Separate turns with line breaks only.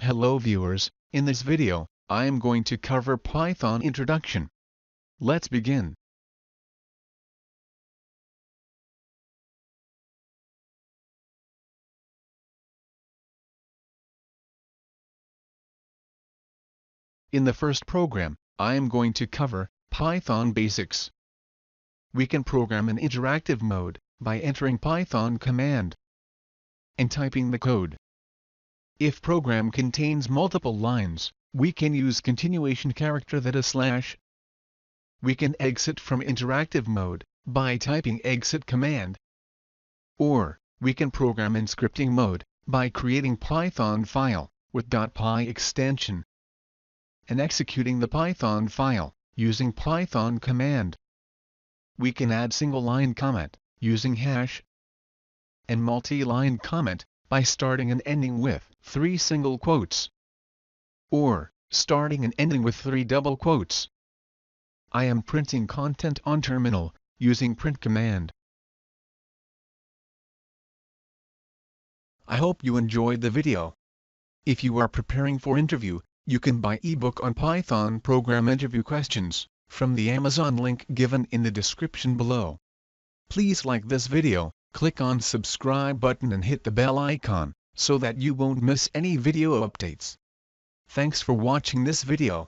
Hello viewers, in this video, I am going to cover Python introduction. Let's begin. In the first program, I am going to cover Python basics. We can program in interactive mode by entering Python command and typing the code. If program contains multiple lines, we can use continuation character that is /. We can exit from interactive mode by typing exit command. Or, we can program in scripting mode by creating Python file with .py extension and executing the Python file using Python command. We can add single-line comment using # and multi-line comment by starting and ending with 3 single quotes or starting and ending with 3 double quotes. I am printing content on terminal using print command. I hope you enjoyed the video. If you are preparing for interview, you can buy eBook on Python program interview questions from the Amazon link given in the description below. Please like this video, click on subscribe button and hit the bell icon so that you won't miss any video updates. Thanks for watching this video.